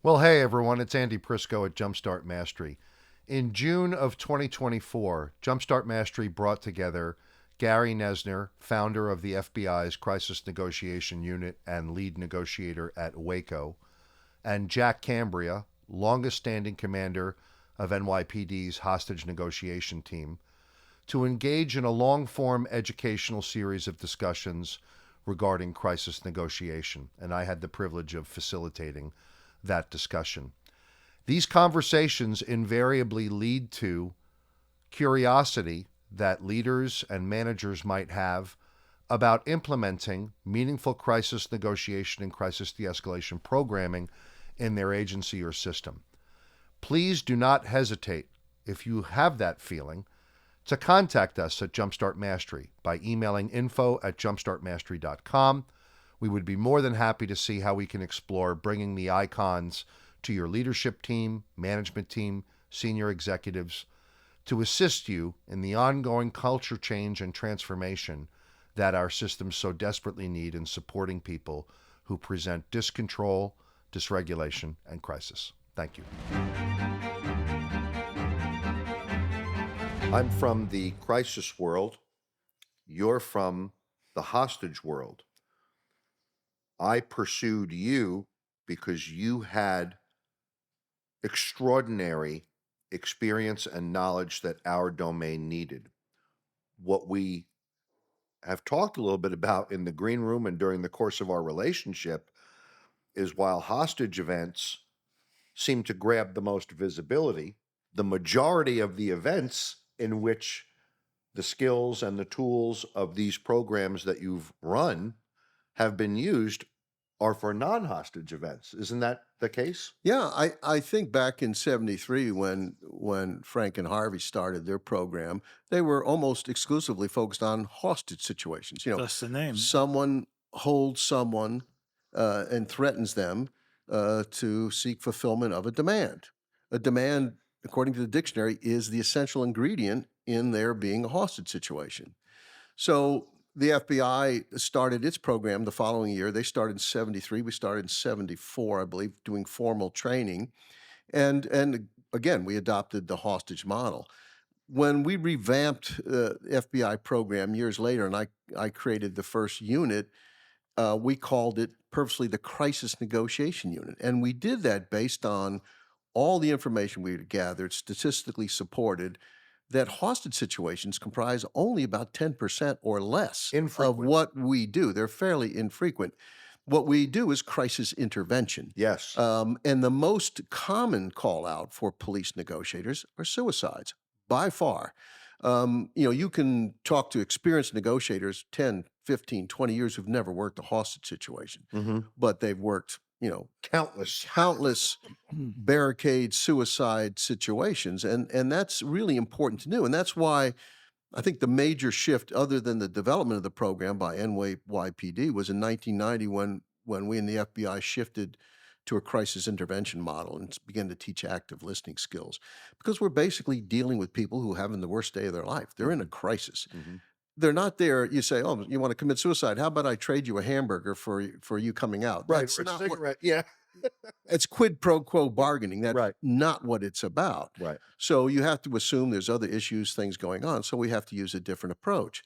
Well, hey everyone, it's Andy Prisco at Jumpstart Mastery. In June of 2024, Jumpstart Mastery brought together Gary Noesner, founder of the FBI's Crisis Negotiation Unit and lead negotiator at Waco, and Jack Cambria, longest standing commander of NYPD's hostage negotiation team, to engage in a long form educational series of discussions regarding crisis negotiation. And I had the privilege of facilitating that discussion. These conversations invariably lead to curiosity that leaders and managers might have about implementing meaningful crisis negotiation and crisis de-escalation programming in their agency or system. Please do not hesitate, if you have that feeling, to contact us at Jumpstart Mastery by emailing info@jumpstartmastery.com. We would be more than happy to see how we can explore bringing the icons to your leadership team, management team, senior executives to assist you in the ongoing culture change and transformation that our systems so desperately need in supporting people who present discontrol, dysregulation, and crisis. Thank you. I'm from the crisis world. You're from the hostage world. I pursued you because you had extraordinary experience and knowledge that our domain needed. What we have talked a little bit about in the green room and during the course of our relationship is while hostage events seem to grab the most visibility, the majority of the events in which the skills and the tools of these programs that you've run have been used are for non-hostage events. Isn't that the case? Yeah, I think back in '73 when Frank and Harvey started their program, they were almost exclusively focused on hostage situations. That's the name. Someone holds someone and threatens them to seek fulfillment of a demand. A demand, according to the dictionary, is the essential ingredient in there being a hostage situation. So the FBI started its program the following year. They started in '73. We started in '74, I believe, doing formal training. And again, we adopted the hostage model. When we revamped the FBI program years later, and I created the first unit, we called it purposely the Crisis Negotiation Unit. And we did that based on all the information we had gathered, statistically supported, that hostage situations comprise only about 10% or less of Infrequent. what we do. They're fairly infrequent. What we do is crisis intervention. Yes. And the most common call out for police negotiators are suicides, by far. You can talk to experienced negotiators, 10, 15, 20 years, who've never worked a hostage situation, but they've worked, countless barricade suicide situations. And that's really important to do. And that's why I think the major shift, other than the development of the program by NYPD, was in 1990 when we in the FBI shifted to a crisis intervention model and began to teach active listening skills. Because we're basically dealing with people who are having the worst day of their life. They're in a crisis. They're not there. You say, "Oh, you want to commit suicide? How about I trade you a hamburger for you coming out?" Right. That's Or a not cigarette. Yeah. it's quid pro quo bargaining. That's Right. not what it's about. Right. So you have to assume there's other issues, things going on. So we have to use a different approach.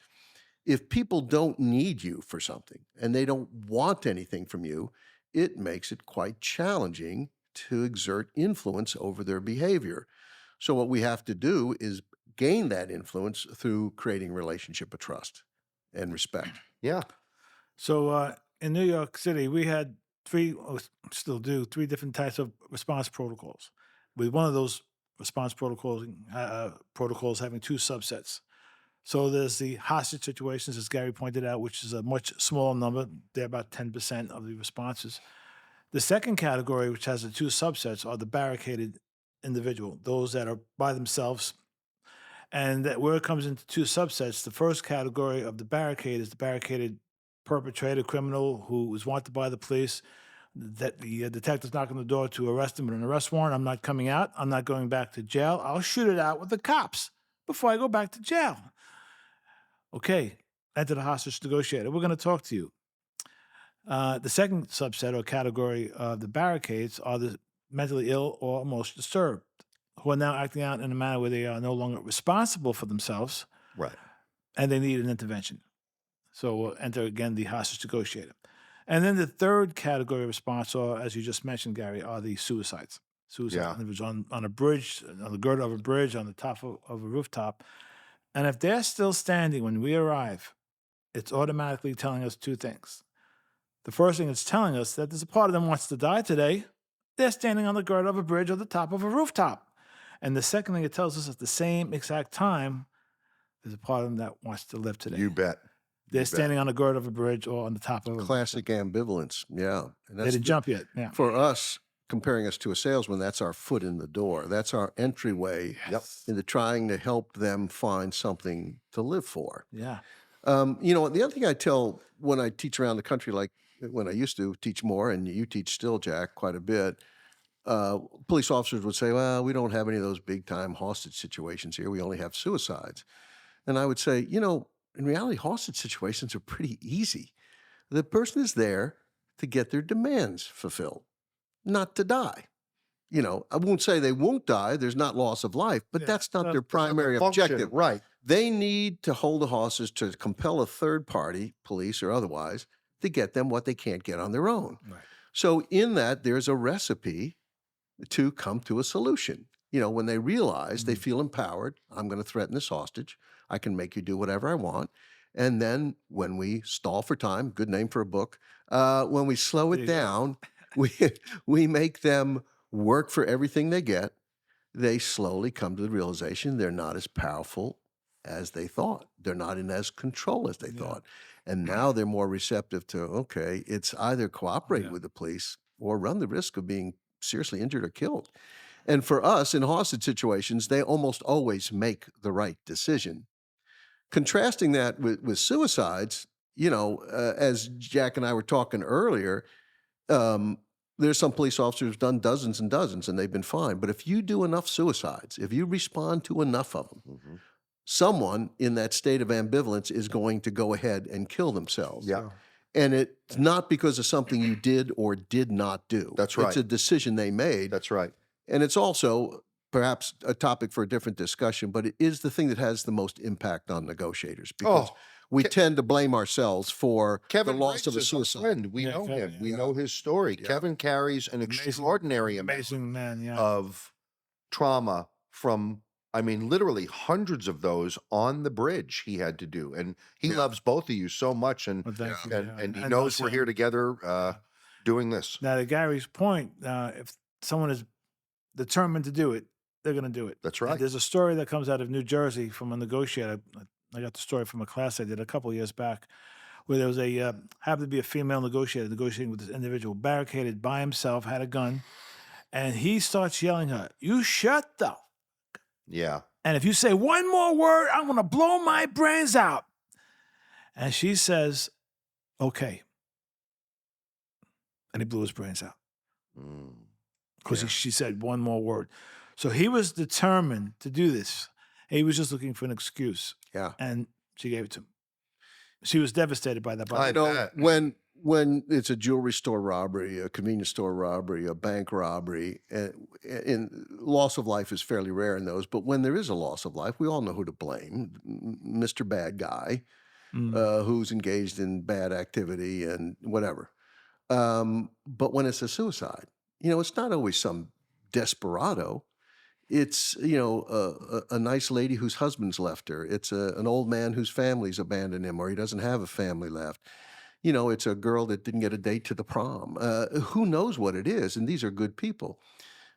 If people don't need you for something and they don't want anything from you, it makes it quite challenging to exert influence over their behavior. So what we have to do is gain that influence through creating a relationship of trust and respect. Yeah. So in New York City, we had still do, three different types of response protocols. With one of those response protocols having two subsets. So there's the hostage situations, as Gary pointed out, which is a much smaller number. They're about 10% of the responses. The second category, which has the two subsets, are the barricaded individual, those that are by themselves. And that where it comes into two subsets, the first category of the barricade is the barricaded perpetrator, criminal who is wanted by the police. That the detectives knock on the door to arrest him with an arrest warrant. I'm not coming out. I'm not going back to jail. I'll shoot it out with the cops before I go back to jail. Okay, enter the hostage negotiator. We're going to talk to you. The second subset or category of the barricades are the mentally ill or emotionally disturbed, who are now acting out in a manner where they are no longer responsible for themselves Right. and they need an intervention. So we'll enter again the hostage negotiator. And then the third category of response, or as you just mentioned, Gary, are the suicides. Suicide Yeah. individuals on a bridge, on the girder of a bridge, on the top of a rooftop. And if they're still standing when we arrive, it's automatically telling us two things. The first thing it's telling us that there's a part of them wants to die today. They're standing on the girder of a bridge or the top of a rooftop. And the second thing it tells us at the same exact time, there's a part of them that wants to live today. You bet. They're standing on the girder of a bridge or on the top of a Classic ambivalence. Yeah. And They didn't jump yet. Yeah. for us, comparing us to a salesman, that's our foot in the door. That's our entryway into trying to help them find something to live for. Yeah. You know, the other thing I tell when I teach around the country, like when I used to teach more, and you teach still, Jack, quite a bit, police officers would say, well, we don't have any of those big time hostage situations here. We only have suicides. And I would say, you know, in reality, hostage situations are pretty easy. The person is there to get their demands fulfilled, not to die. You know, I won't say they won't die. There's not loss of life, but that's not their primary objective. Right. They need to hold the hostage to compel a third party, police or otherwise, to get them what they can't get on their own. Right. So in that, there's a recipe to come to a solution. You know, when they realize they feel empowered, I'm going to threaten this hostage. I can make you do whatever I want. And then when we stall for time, good name for a book, when we slow it down, we make them work for everything they get. They slowly come to the realization they're not as powerful as they thought. They're not in as control as they thought. And now they're more receptive to, okay, it's either cooperate with the police or run the risk of being seriously injured or killed. And for us in hostage situations, they almost always make the right decision. Contrasting that with suicides, you know, as Jack and I were talking earlier, there's some police officers who've done dozens and dozens and they've been fine. But if you do enough suicides, if you respond to enough of them, someone in that state of ambivalence is going to go ahead and kill themselves. Yeah. And it's not because of something you did or did not do. That's right. It's a decision they made. That's right. And it's also perhaps a topic for a different discussion, but it is the thing that has the most impact on negotiators because we tend to blame ourselves for Kevin the loss of a Briggs is our suicide. friend. We know him. We know his story. Kevin carries an extraordinary Amazing man, of trauma from, I mean, literally hundreds of those on the bridge he had to do. And he loves both of you so much. And, Well, thank you, and he And knows we're listen, here together doing this. Now, to Gary's point, if someone is determined to do it, they're going to do it. That's And right. there's a story that comes out of New Jersey from a negotiator. I got the story from a class I did a couple of years back, where there was happened to be a female negotiator negotiating with this individual, barricaded by himself, had a gun, and he starts yelling at her, "You shut the Yeah. and if you say one more word, I'm going to blow my brains out." And she says, "Okay." And he blew his brains out because she said one more word. So he was determined to do this. He was just looking for an excuse. Yeah. And she gave it to him. She was devastated by that. I know when it's a jewelry store robbery, a convenience store robbery, a bank robbery, and loss of life is fairly rare in those. But when there is a loss of life, we all know who to blame: Mr. Bad Guy, who's engaged in bad activity and whatever. But when it's a suicide, you know, it's not always some desperado. It's, you know, a nice lady whose husband's left her. It's an old man whose family's abandoned him or he doesn't have a family left. You know, it's a girl that didn't get a date to the prom. Who knows what it is? And these are good people.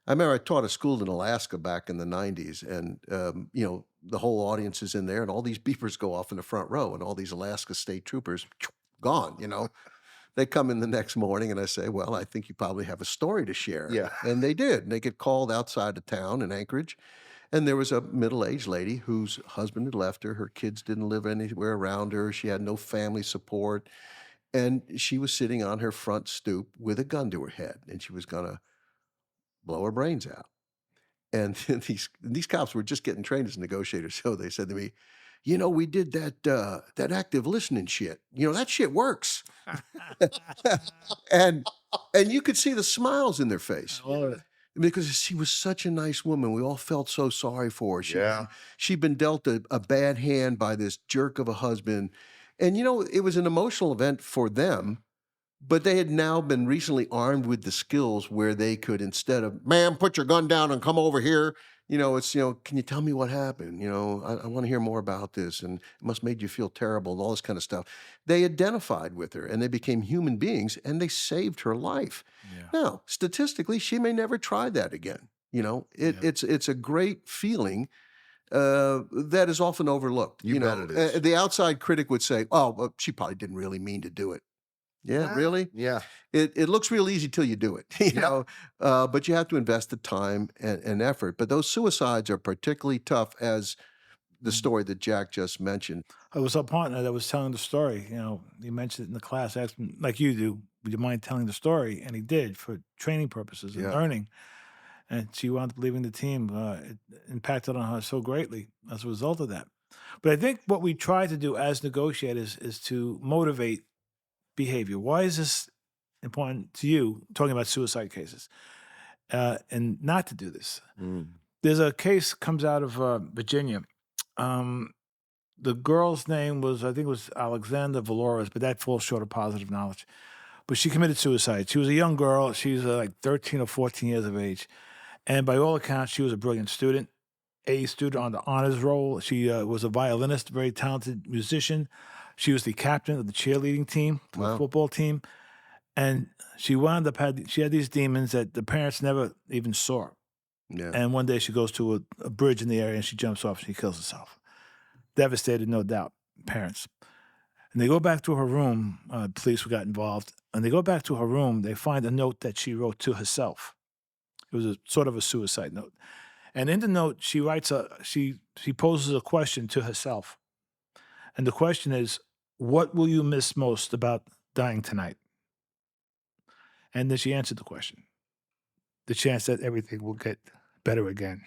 I remember I taught a school in Alaska back in the 90s, and, you know, the whole audience is in there, and all these beepers go off in the front row, and all these Alaska state troopers, gone, you know. They come in the next morning, and I say, well, I think you probably have a story to share. Yeah. And they did. And they get called outside of town in Anchorage, and there was a middle-aged lady whose husband had left her. Her kids didn't live anywhere around her. She had no family support. And she was sitting on her front stoop with a gun to her head, and she was going to blow her brains out. And these cops were just getting trained as negotiators. So they said to me, you know, we did that active listening shit. You know, that shit works. and you could see the smiles in their face. because she was such a nice woman. We all felt so sorry for her. Yeah. She'd been dealt a bad hand by this jerk of a husband. And, it was an emotional event for them, but they had now been recently armed with the skills where they could, instead of, ma'am, put your gun down and come over here, it's, can you tell me what happened? I want to hear more about this. And it must have made you feel terrible and all this kind of stuff. They identified with her and they became human beings and they saved her life. Yeah. Now, statistically, she may never try that again. It's a great feeling that is often overlooked. You bet it is. The outside critic would say, "Oh, well, she probably didn't really mean to do it." Yeah, really? Yeah. It looks real easy till you do it, but you have to invest the time and effort. But those suicides are particularly tough, as the story that Jack just mentioned. I was a partner that was telling the story. He mentioned it in the class. I asked him, like you do, would you mind telling the story? And he did, for training purposes and Yeah. learning. And she wound up leaving the team. It impacted on her so greatly as a result of that. But I think what we try to do as negotiators is to motivate behavior. Why is this important to you, talking about suicide cases, and not to do this? There's a case comes out of Virginia. The girl's name was, I think it was Alexander Valores, but that falls short of positive knowledge. But she committed suicide. She was a young girl. She's like 13 or 14 years of age. And by all accounts, she was a brilliant student, A student on the honors roll. She was a violinist, very talented musician. She was the captain of the cheerleading team, for the Wow. football team. And she wound up, she had these demons that the parents never even saw. Yeah. And one day she goes to a bridge in the area and she jumps off and she kills herself. Devastated, no doubt, parents. And they go back to her room. Police got involved. And they go back to her room. They find a note that she wrote to herself. It was a sort of a suicide note. And in the note, she writes she poses a question to herself. And the question is, what will you miss most about dying tonight? And then she answered the question. The chance that everything will get better again.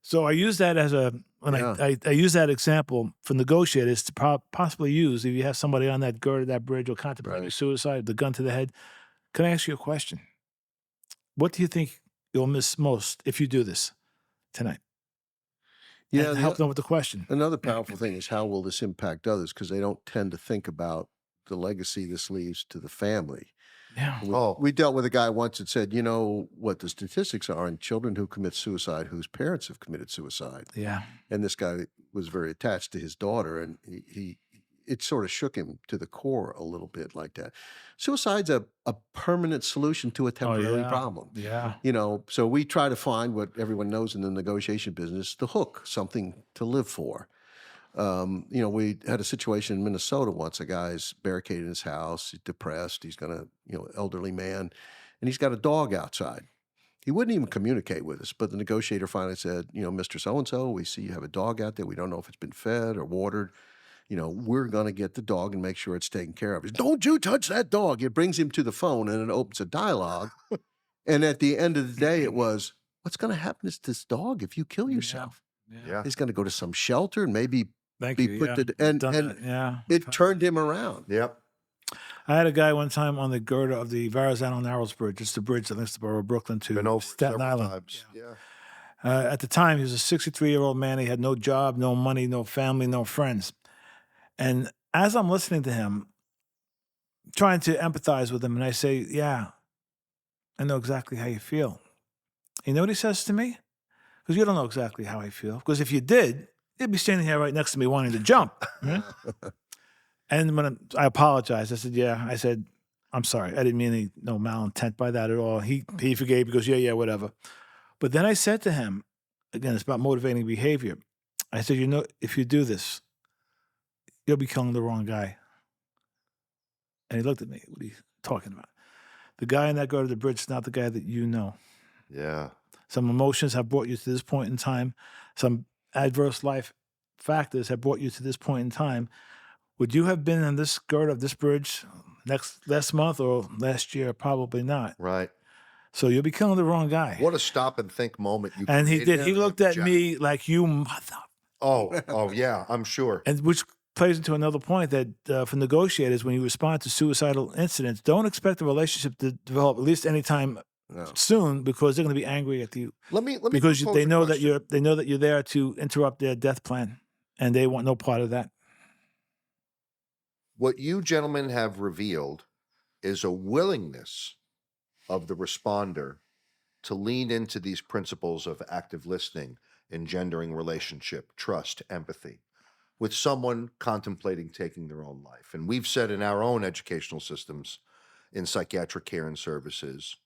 So I use that as I use that example for negotiators to possibly use if you have somebody on that gird of that bridge or contemplating suicide, the gun to the head. Can I ask you a question? What do you think you'll miss most if you do this tonight? Yeah, And help them with the question. Another powerful thing is, how will this impact others? Because they don't tend to think about the legacy this leaves to the family. Yeah. We dealt with a guy once that said, what the statistics are in children who commit suicide whose parents have committed suicide. Yeah. And this guy was very attached to his daughter, and it sort of shook him to the core a little bit like that. Suicide's a permanent solution to a temporary problem. Yeah. So we try to find what everyone knows in the negotiation business, the hook, something to live for. We had a situation in Minnesota once. A guy's barricaded in his house. He's depressed. He's got elderly man, and he's got a dog outside. He wouldn't even communicate with us, but the negotiator finally said, Mr. So-and-so, we see you have a dog out there. We don't know if it's been fed or watered. We're going to get the dog and make sure it's taken care of. He says, don't you touch that dog. It brings him to the phone and it opens a dialogue. And at the end of the day, it was, what's going to happen to this dog if you kill yourself? Yeah. He's going to go to some shelter and maybe Thank be you. put to, and it turned him around. Yep. I had a guy one time on the girder of the Verrazano Narrows Bridge. It's the bridge that links the borough of Brooklyn to Been over Staten several Island. times. Yeah. At the time, he was a 63-year-old man. He had no job, no money, no family, no friends. And as I'm listening to him, trying to empathize with him, and I say, yeah, I know exactly how you feel. You know what he says to me? Because you don't know exactly how I feel. Because if you did, you'd be standing here right next to me wanting to jump. And when I apologized, I said, I said, I'm sorry. I didn't mean no malintent by that at all. He forgave because, yeah, whatever. But then I said to him, again, it's about motivating behavior. I said, if you do this, you'll be killing the wrong guy. And he looked at me. What are you talking about? The guy in that go to the bridge is not the guy that you know. Yeah. Some emotions have brought you to this point in time. Some adverse life factors have brought you to this point in time. Would you have been on this skirt of this bridge last month or last year? Probably not. Right. So you'll be killing the wrong guy. What a stop and think moment you And he created. did. He looked at me like, you mother. Oh, yeah, I'm sure. And which plays into another point that for negotiators, when you respond to suicidal incidents, don't expect the relationship to develop, at least anytime No. soon because they're going to be angry at you Let me because propose they a know that question. you're there to interrupt their death plan, and they want no part of that. What you gentlemen have revealed is a willingness of the responder to lean into these principles of active listening, engendering relationship, trust, empathy with someone contemplating taking their own life. And we've said in our own educational systems, in psychiatric care and services,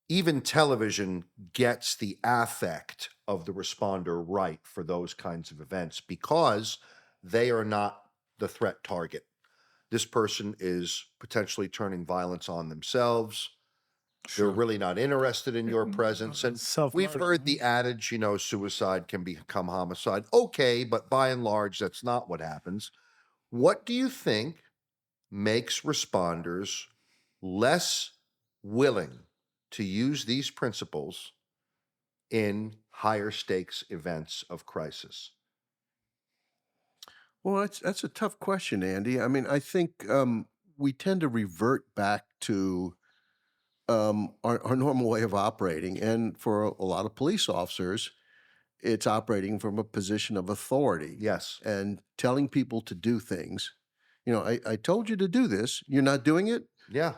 even television gets the affect of the responder right for those kinds of events because they are not the threat target. This person is potentially turning violence on themselves. They're really not interested in your presence. And we've Self-murder. heard the adage, suicide can become homicide. Okay, but by and large, that's not what happens. What do you think makes responders less willing to use these principles in higher stakes events of crisis? Well, that's a tough question, Andy. I mean, I think we tend to revert back to our normal way of operating. And for a lot of police officers, it's operating from a position of authority Yes. and telling people to do things. I told you to do this. You're not doing it. Yeah.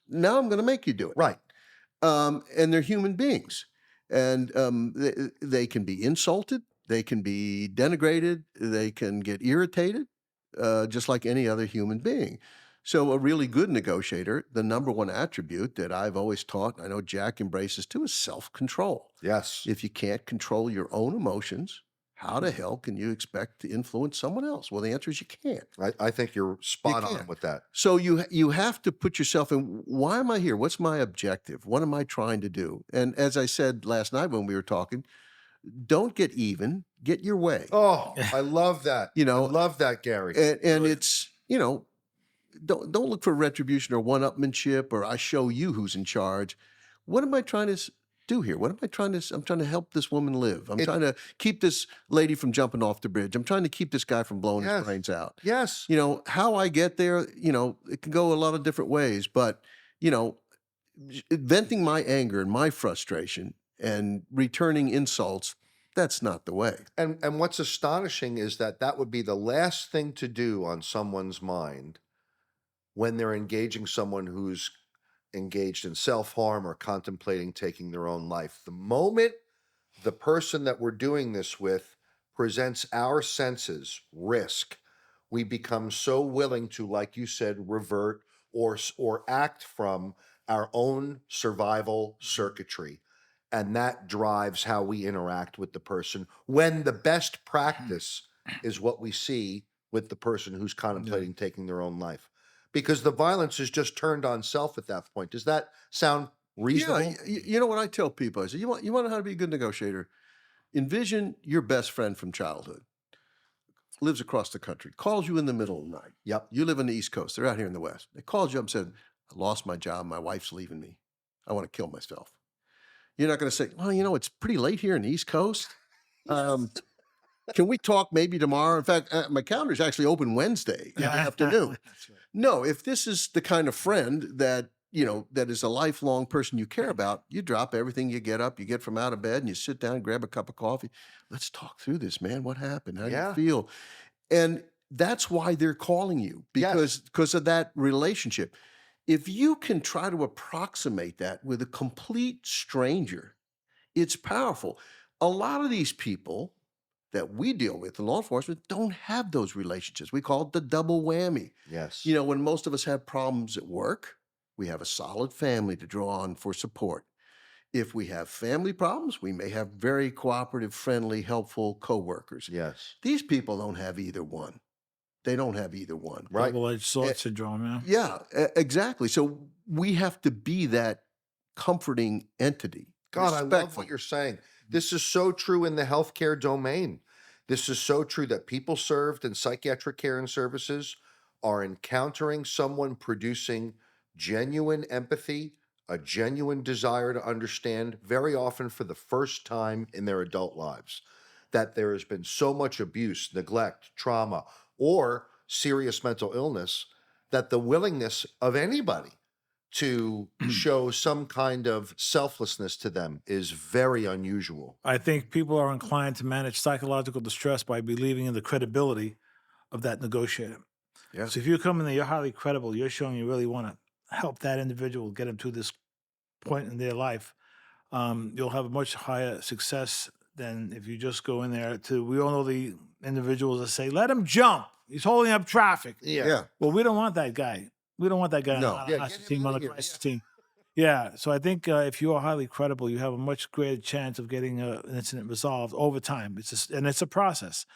Now I'm going to make you do it. Right. And they're human beings. And they can be insulted. They can be denigrated. They can get irritated, just like any other human being. So a really good negotiator, the number one attribute that I've always taught, I know Jack embraces too, is self-control. Yes. If you can't control your own emotions, how the hell can you expect to influence someone else? Well, the answer is you can't. I think you're spot on can't. with that. So you have to put yourself in, why am I here? What's my objective? What am I trying to do? And as I said last night when we were talking, don't get even, get your way. Oh, I love that. You know, I love that, Gary. And it's, don't look for retribution or one-upmanship or I show you who's in charge. What am I trying to do here? What am I trying to? I'm trying to help this woman live. I'm trying to keep this lady from jumping off the bridge. I'm trying to keep this guy from blowing his brains out. Yes. How I get there, it can go a lot of different ways, but, venting my anger and my frustration and returning insults, that's not the way. And what's astonishing is that would be the last thing to do on someone's mind when they're engaging someone who's engaged in self-harm or contemplating taking their own life. The moment the person that we're doing this with presents our senses risk, we become so willing to, like you said, revert or act from our own survival circuitry. And that drives how we interact with the person when the best practice is what we see with the person who's contemplating taking their own life. Because the violence is just turned on self at that point. Does that sound reasonable? Yeah, you know what I tell people? I say, you want to know how to be a good negotiator? Envision your best friend from childhood, lives across the country, calls you in the middle of the night. Yep. You live in the East Coast. They're out here in the West. They called you up and said, I lost my job. My wife's leaving me. I want to kill myself. You're not going to say, well, it's pretty late here in the East Coast. Can we talk maybe tomorrow? In fact, my calendar's actually open Wednesday in the afternoon. That's right. No, if this is the kind of friend that, that is a lifelong person you care about, you drop everything, you get up, you get from out of bed and you sit down and grab a cup of coffee. Let's talk through this, man. What happened? How do you feel? And that's why they're calling you, because of that relationship. If you can try to approximate that with a complete stranger, it's powerful. A lot of these people that we deal with in law enforcement don't have those relationships. We call it the double whammy. Yes. When most of us have problems at work, we have a solid family to draw on for support. If we have family problems, we may have very cooperative, friendly, helpful coworkers. Yes. These people don't have either one. They don't have either one. Right. Double-edged sword syndrome, Yeah, exactly. So we have to be that comforting entity. God, I love what you're saying. This is so true in the healthcare domain. This is so true that people served in psychiatric care and services are encountering someone producing genuine empathy, a genuine desire to understand, very often for the first time in their adult lives, that there has been so much abuse, neglect, trauma, or serious mental illness that the willingness of anybody to show some kind of selflessness to them is very unusual. I think people are inclined to manage psychological distress by believing in the credibility of that negotiator. Yeah. So if you come in there, you're highly credible, you're showing you really want to help that individual get them to this point in their life, you'll have a much higher success than if you just go in there to, we all know the individuals that say, let him jump. He's holding up traffic. Yeah. Well, we don't want that guy. We don't want that guy No. on Yeah, a get hostage him team, on outta a here, crisis yeah. team. Yeah. So I think if you are highly credible, you have a much greater chance of getting an incident resolved over time. It's just, and it's a process.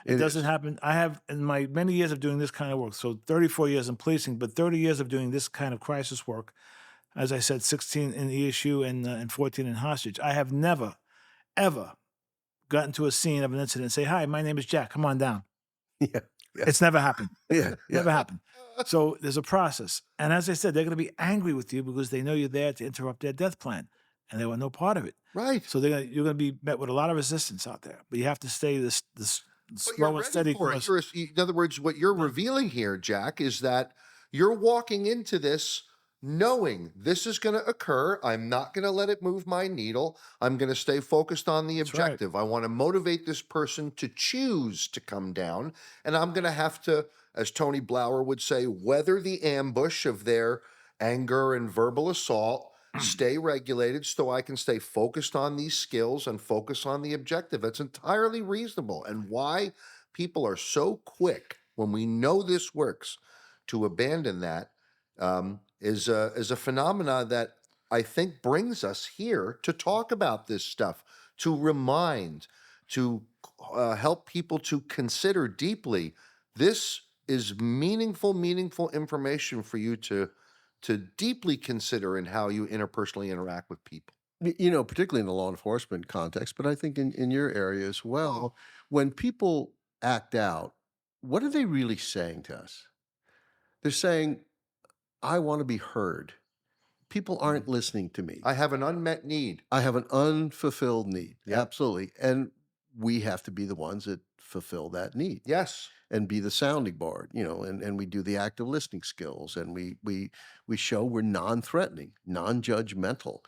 It doesn't is. happen. I have, in my many years of doing this kind of work, so 34 years in policing, but 30 years of doing this kind of crisis work, as I said, 16 in ESU and 14 in hostage. I have never, ever gotten to a scene of an incident and say, hi, my name is Jack. Come on down. Yeah. Yeah. It's never happened. Yeah. Never happened. So there's a process. And as I said, they're going to be angry with you because they know you're there to interrupt their death plan. And they want no part of it. Right. So you're going to be met with a lot of resistance out there. But you have to stay this But you're slow and ready steady for it. course. In other words, what you're revealing here, Jack, is that you're walking into this knowing this is going to occur. I'm not going to let it move my needle. I'm going to stay focused on the That's right. objective. I want to motivate this person to choose to come down. And I'm going to have to, as Tony Blauer would say, weather the ambush of their anger and verbal assault, stay regulated so I can stay focused on these skills and focus on the objective. That's entirely reasonable. And why people are so quick when we know this works to abandon that is a phenomena that I think brings us here to talk about this stuff, to remind, to help people to consider deeply. This is meaningful information for you to deeply consider in how you interpersonally interact with people. Particularly in the law enforcement context, but I think in your area as well, when people act out, what are they really saying to us? They're saying, I want to be heard. People aren't listening to me. I have an unmet need. I have an unfulfilled need. Yep. Absolutely. And we have to be the ones that fulfill that need. Yes. And be the sounding board, and we do the active listening skills, and we show we're non-threatening, non-judgmental.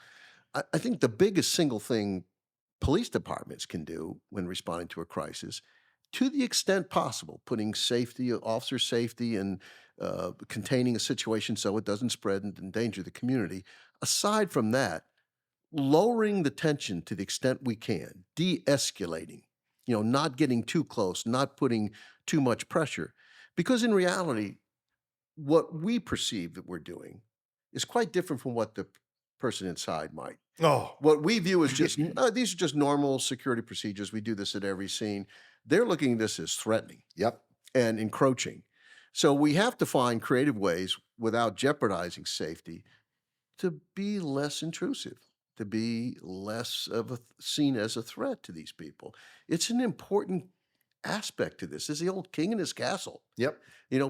I think the biggest single thing police departments can do when responding to a crisis, to the extent possible, putting safety, officer safety, and containing a situation so it doesn't spread and endanger the community. Aside from that, lowering the tension to the extent we can, de-escalating, not getting too close, not putting too much pressure. Because in reality, what we perceive that we're doing is quite different from what the person inside might. Oh, What we view as just, these are just normal security procedures. We do this at every scene. They're looking at this as threatening yep. and encroaching. So we have to find creative ways without jeopardizing safety to be less intrusive, to be less of seen as a threat to these people. It's an important aspect to this. It's the old king in his castle. Yep.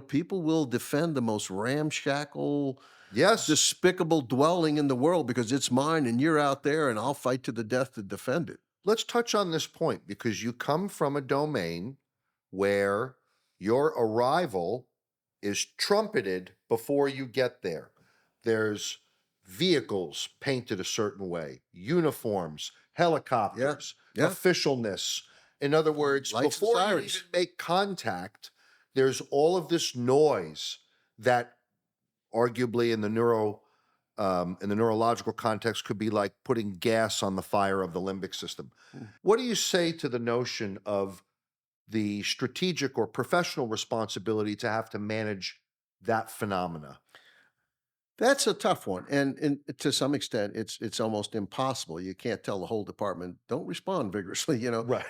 People will defend the most ramshackle, Yes. despicable dwelling in the world because it's mine and you're out there and I'll fight to the death to defend it. Let's touch on this point because you come from a domain where your arrival is trumpeted before you get there. There's vehicles painted a certain way, uniforms, helicopters, Yeah. officialness. In other words, Lights and before you sirens. even make contact, there's all of this noise that arguably in the neurological context could be like putting gas on the fire of the limbic system. What do you say to the notion of the strategic or professional responsibility to have to manage that phenomena? That's a tough one, and to some extent, it's almost impossible. You can't tell the whole department, don't respond vigorously, Right.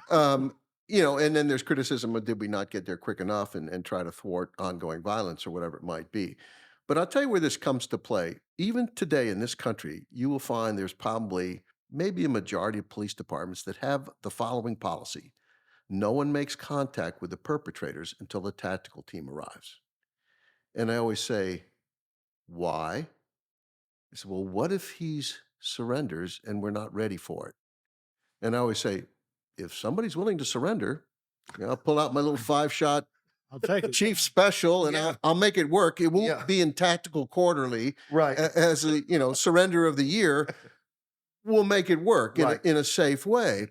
And then there's criticism of did we not get there quick enough and try to thwart ongoing violence or whatever it might be. But I'll tell you where this comes to play. Even today in this country, you will find there's probably maybe a majority of police departments that have the following policy. No one makes contact with the perpetrators until the tactical team arrives. And I always say, why? I said, well, what if he surrenders and we're not ready for it? And I always say, if somebody's willing to surrender, I'll pull out my little 5-shot I'll take it. chief special, and Yeah. I'll make it work. It won't Yeah. be in tactical quarterly Right. as a surrender of the year. We'll make it work Right. in a safe way.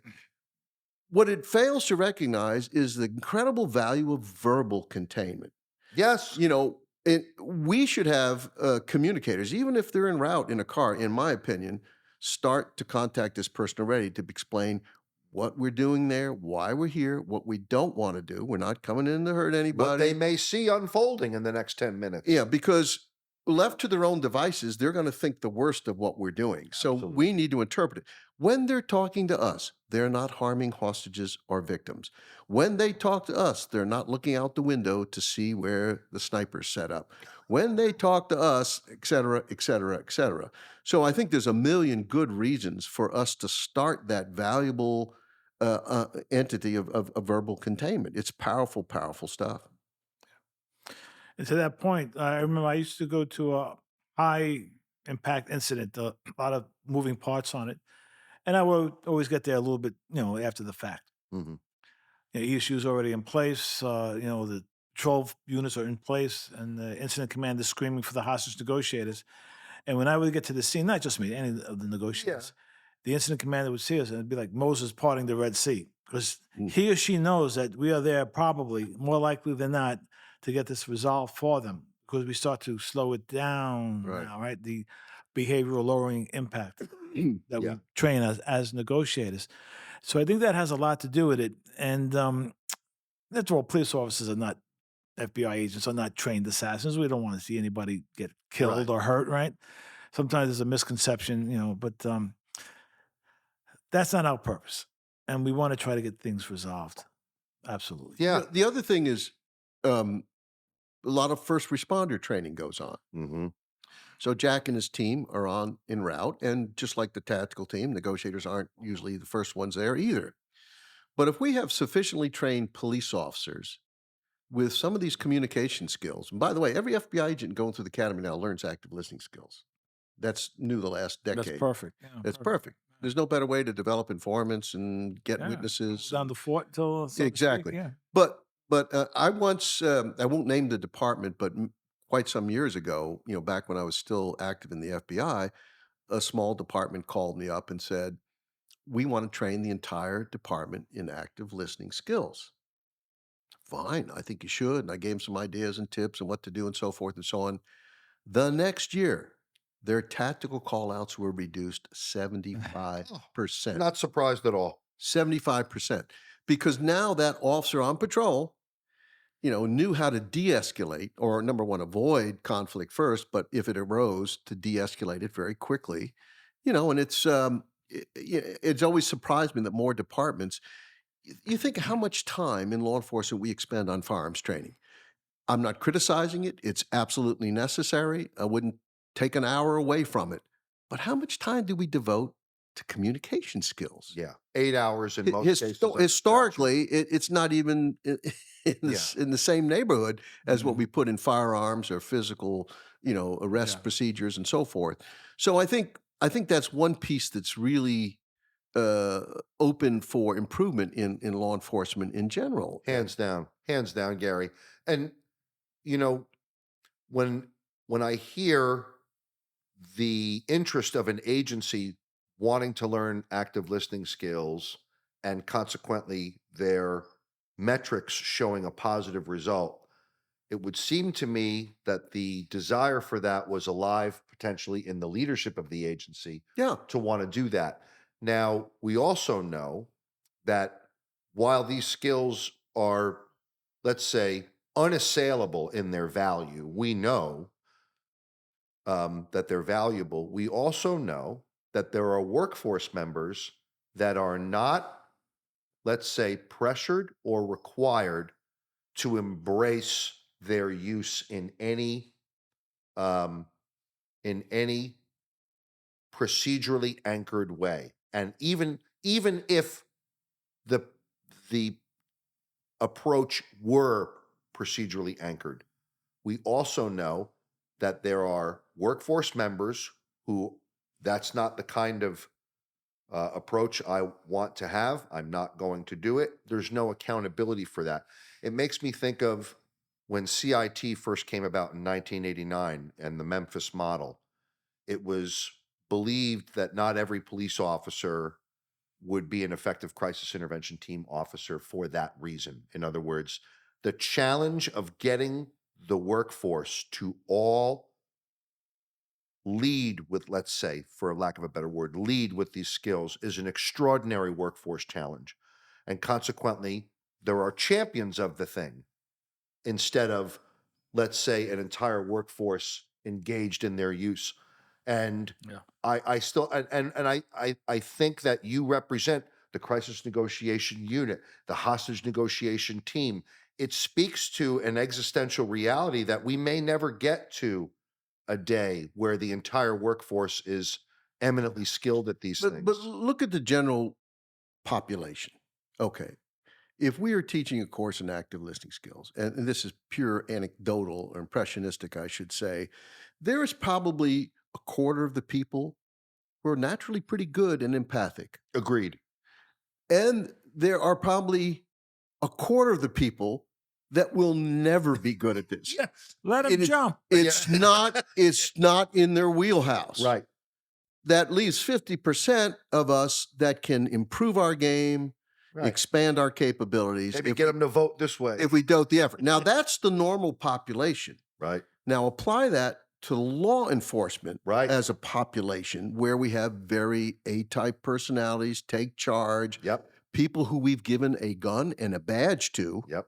What it fails to recognize is the incredible value of verbal containment. Yes. We should have communicators, even if they're en route in a car, in my opinion, start to contact this person already to explain what we're doing there, why we're here, what we don't want to do. We're not coming in to hurt What anybody. they may see unfolding in the next 10 minutes. Yeah, because left to their own devices, they're going to think the worst of what we're doing. So Absolutely. we need to interpret it. When they're talking to us, they're not harming hostages or victims. When they talk to us, they're not looking out the window to see where the sniper's set up. When they talk to us, et cetera, et cetera, et cetera. So I think there's a million good reasons for us to start that valuable entity of verbal containment. It's powerful, powerful stuff. And to that point, I remember I used to go to a high impact incident, a lot of moving parts on it. And I would always get there a little bit, after the fact. Mhm. ESU's already in place. The 12 units are in place, and the incident commander is screaming for the hostage negotiators. And when I would get to the scene, not just me, any of the negotiators, the incident commander would see us and it'd be like Moses parting the Red Sea, because he or she knows that we are there probably more likely than not to get this resolved for them, because we start to slow it down Right. now, right? The behavioral lowering impact that Yeah. we train as negotiators. So I think that has a lot to do with it. And that's all, police officers are not FBI agents, are not trained assassins. We don't want to see anybody get killed or hurt, right? Sometimes there's a misconception, but that's not our purpose. And we want to try to get things resolved. Absolutely. Yeah. The other thing is a lot of first responder training goes on. Mm-hmm. So Jack and his team are en route, and just like the tactical team, negotiators aren't usually the first ones there either. But if we have sufficiently trained police officers with some of these communication skills, and by the way, every FBI agent going through the academy now learns active listening skills. That's new the last decade. That's perfect. Yeah, It's perfect. There's no better way to develop informants and get Yeah. witnesses. Down the fort till so to speak, Exactly. Yeah. But I once I won't name the department, but quite some years ago, back when I was still active in the FBI, a small department called me up and said, "We want to train the entire department in active listening skills." Fine, I think you should. And I gave them some ideas and tips and what to do and so forth and so on. The next year, their tactical callouts were reduced 75%. Not surprised at all. 75%. Because now that officer on patrol, knew how to de-escalate, or number one, avoid conflict first, but if it arose, to de-escalate it very quickly. And it's always surprised me that more departments, you think how much time in law enforcement we expend on firearms training. I'm not criticizing it. It's absolutely necessary. I wouldn't take an hour away from it. But how much time do we devote to communication skills? Yeah. 8 hours in most cases. of Historically, it's not even in the same neighborhood as what Mhm. we put in firearms or physical, arrest Yeah. procedures and so forth. So I think that's one piece that's really open for improvement in law enforcement in general. Hands down, Gary. And when I hear the interest of an agency wanting to learn active listening skills, and consequently their metrics showing a positive result, it would seem to me that the desire for that was alive potentially in the leadership of the agency Yeah. to want to do that. Now, we also know that while these skills are, let's say, unassailable in their value, we know that they're valuable. We also know that there are workforce members that are not, let's say, pressured or required to embrace their use in any procedurally anchored way. And even if the approach were procedurally anchored, we also know that there are workforce members who that's not the kind of approach I want to have. I'm not going to do it. There's no accountability for that. It makes me think of when CIT first came about in 1989 and the Memphis model, it was believed that not every police officer would be an effective crisis intervention team officer for that reason. In other words, the challenge of getting the workforce to all lead with, let's say, for lack of a better word, lead with these skills is an extraordinary workforce challenge. And consequently, there are champions of the thing instead of, let's say, an entire workforce engaged in their use. And Yeah. I still I think that you represent the crisis negotiation unit, the hostage negotiation team. It speaks to an existential reality that we may never get to a day where the entire workforce is eminently skilled at these But things. look at the general population. Okay. If we are teaching a course in active listening skills, and this is pure anecdotal or impressionistic, I should say, there is probably a quarter of the people who are naturally pretty good and empathic. Agreed. And there are probably a quarter of the people that will never be good at this. Yes. Let It them is- jump. It's not in their wheelhouse. Right. That leaves 50% of us that can improve our game, Right. expand our capabilities Maybe get them to vote this way. if we devote the effort. Now, that's the normal population. Right. Now, apply that to law enforcement Right. as a population where we have very A-type personalities, take charge, Yep. people who we've given a gun and a badge to, Yep.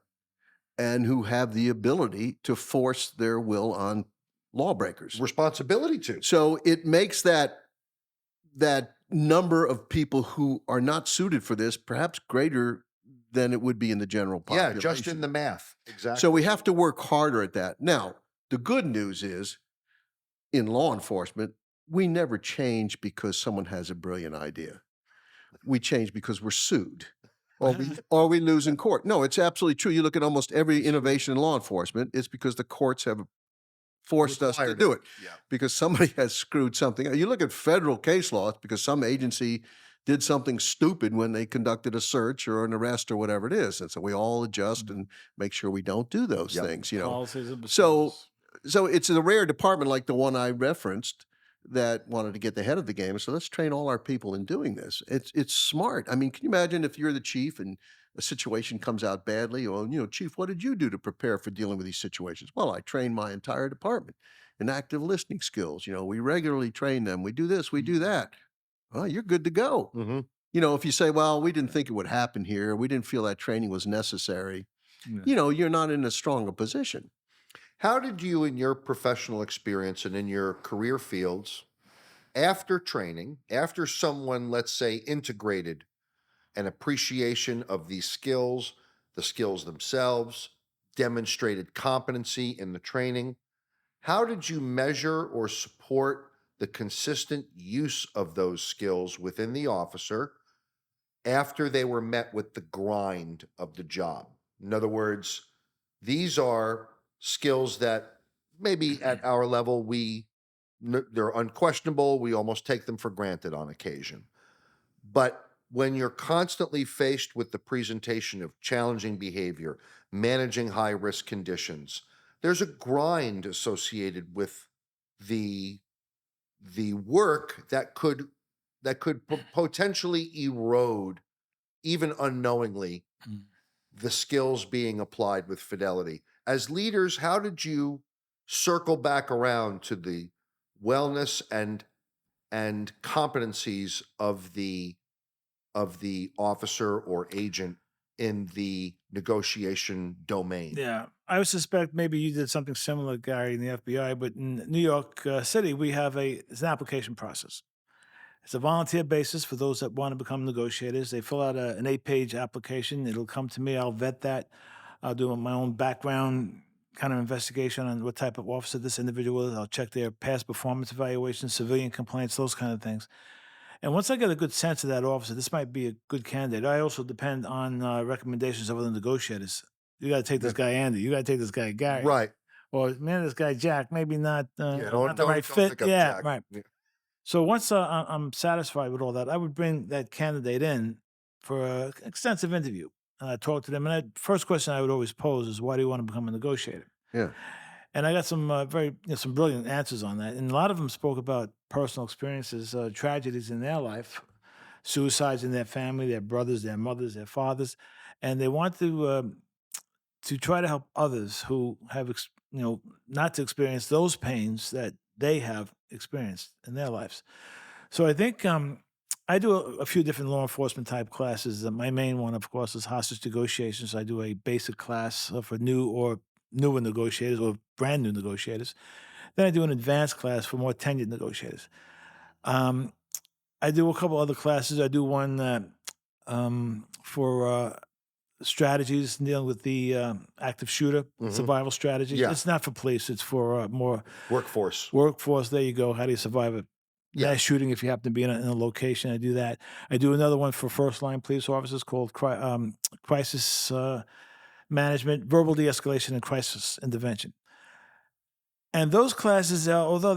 and who have the ability to force their will on lawbreakers. Responsibility to. So it makes that number of people who are not suited for this perhaps greater than it would be in the general Yeah, population. just in the math. Exactly. So we have to work harder at that. Now, the good news is in law enforcement, we never change because someone has a brilliant idea. We change because we're sued or we lose in court. No, it's absolutely true. You look at almost every innovation in law enforcement, it's because the courts have forced us to Required do it Yeah. because somebody has screwed something. You look at federal case law, it's because some agency did something stupid when they conducted a search or an arrest or whatever it is. And so we all adjust and make sure we don't do those Yep. things, you know. Policies and So- procedures. So it's a rare department like the one I referenced that wanted to get the head of the game. So let's train all our people in doing this. It's smart. I mean, can you imagine if you're the chief and a situation comes out badly? Or, chief, what did you do to prepare for dealing with these situations? Well, I trained my entire department in active listening skills. We regularly train them. We do this, we do that. Well, you're good to go. Mm-hmm. If you say, well, we didn't think it would happen here, we didn't feel that training was necessary, Yeah. you're not in a stronger position. How did you, in your professional experience and in your career fields, after training, after someone, let's say, integrated an appreciation of these skills, the skills themselves, demonstrated competency in the training, how did you measure or support the consistent use of those skills within the officer after they were met with the grind of the job? In other words, these are skills that maybe at our level they're unquestionable. We almost take them for granted on occasion. But when you're constantly faced with the presentation of challenging behavior, managing high risk conditions, there's a grind associated with the work that could potentially erode, even unknowingly, Mm. the skills being applied with fidelity. As leaders, how did you circle back around to the wellness and competencies of the officer or agent in the negotiation domain? Yeah, I would suspect maybe you did something similar, Gary, in the FBI, but in New York City, we have it's an application process. It's a volunteer basis for those that want to become negotiators. They fill out an 8-page application. It'll come to me. I'll vet that. I'll do my own background kind of investigation on what type of officer this individual is. I'll check their past performance evaluations, civilian complaints, those kind of things. And once I get a good sense of that officer, this might be a good candidate. I also depend on recommendations of other negotiators. You got to take this guy Andy. You got to take this guy Gary. Right. Or man, this guy Jack. Maybe not. Yeah, not the right fit. pick up Yeah, Jack. right. Yeah. So once I'm satisfied with all that, I would bring that candidate in for an extensive interview. Talk to them. And the first question I would always pose is, why do you want to become a negotiator? Yeah. And I got some some brilliant answers on that. And a lot of them spoke about personal experiences, tragedies in their life, suicides in their family, their brothers, their mothers, their fathers, and they want to try to help others who have not to experience those pains that they have experienced in their lives. So I think I do a few different law enforcement type classes. My main one, of course, is hostage negotiations. I do a basic class for new or newer negotiators or brand new negotiators. Then I do an advanced class for more tenured negotiators. Um, I do a couple other classes. I do one for strategies dealing with the active shooter survival strategies. Yeah. It's not for police. It's for more Workforce. workforce. There you go. How do you survive a Yeah. mass shooting if you happen to be in a location? I do that. I do another one for first line police officers called crisis management, verbal de-escalation, and crisis intervention. And those classes, although